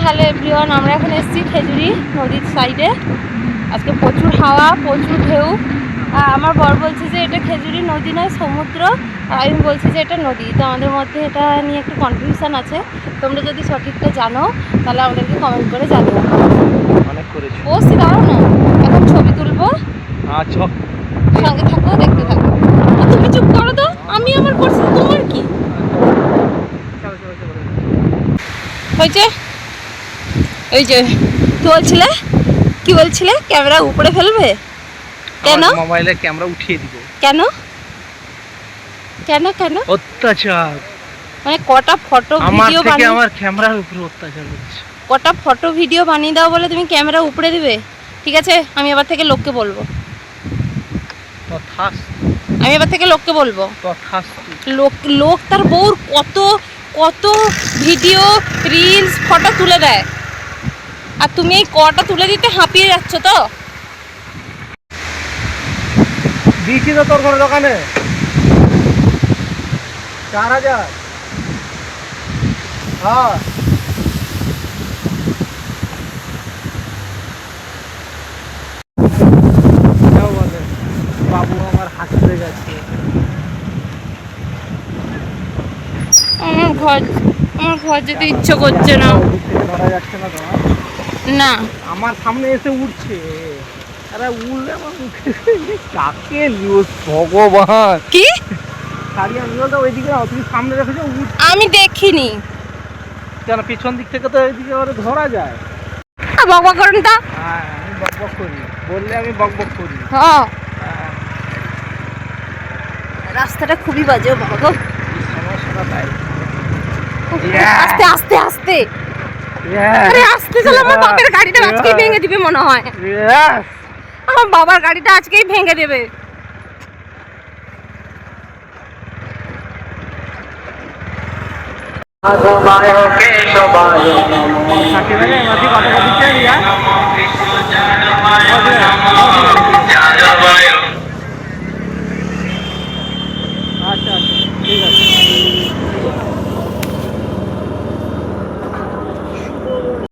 Hello everyone, আমরা এখন এসেছি খেজুরি নদীর সাইডে। আজকে প্রচুর হাওয়া, প্রচুর ঢেউ। আমার বর বলছে যে এটা খেজুরি নদী নয়, সমুদ্র। আর আমি বলছি যে এটা নদী। তো আমাদের মধ্যে এটা নিয়ে একটু কনফিউশন আছে। তোমরা যদি সঠিকটা জানো তাহলে আমাদেরকে কমেন্ট করে জানিও। অনেক করেছি। বসছি, দাঁড়াও না, এখন ছবি তুলবো। আচ্ছা, সঙ্গে থাকো, দেখতে থাকো। তুমি চুপ করো তো, আমি আমার করছি, তোমার কি হয়েছে? ওই যে কি বলছিলে, কি বলছিলে? ক্যামেরা উপরে ফেলবে কেন? মোবাইলের ক্যামেরা উঠিয়ে দিব কেন কেন কেন? অত্যাচার। মানে কটা ফটো ভিডিও বানিয়ে, আমার ক্যামেরার উপরে অত্যাচার হচ্ছে। কটা ফটো ভিডিও বানিয়ে দাও বলে তুমি ক্যামেরা উপরে দিবে? ঠিক আছে, আমি এবার থেকে লোককে বলবো। আমি এবার থেকে লোককে বলবো। লোক তার বউর কত কত ভিডিও, রিলস, ফটো তুলে দেয়, আর তুমি এই কটা তুলে দিতে হাঁপিয়ে যাচ্ছ। তো দিয়েছি তো তোর ঘরের দোকানে 4000। হ্যাঁ, বাবু আমার হাসতে গেছে। আমার ঘর যেতে ইচ্ছে করছে না। ধরা যাচ্ছে না তোমার? না, আমার সামনে এসে উঠছে। আরে উঠলে আমার মুখে কাকে নিউজ, ভগবান কি সারিয়া নিউজটা ওইদিকে নাও, তুমি সামনে রেখেছো। আমি দেখিনি কেন? পিছন দিক থেকে তো এইদিকে ওরা ধরা যায়। বকবক করুন তা। হ্যাঁ, আমি বকবক করি, বললে আমি বকবক করি। হ্যাঁ, রাস্তাটা খুবই বাজে বাবা। সমস্যাটা তাই। আস্তে আস্তে আস্তে, আরে আস্তে চলো, আমার বাবার গাড়িটা আজকেই ভেঙে দিবে মনে হয়। আমার বাবার গাড়িটা আজকেই ভেঙে দেবে। সবাই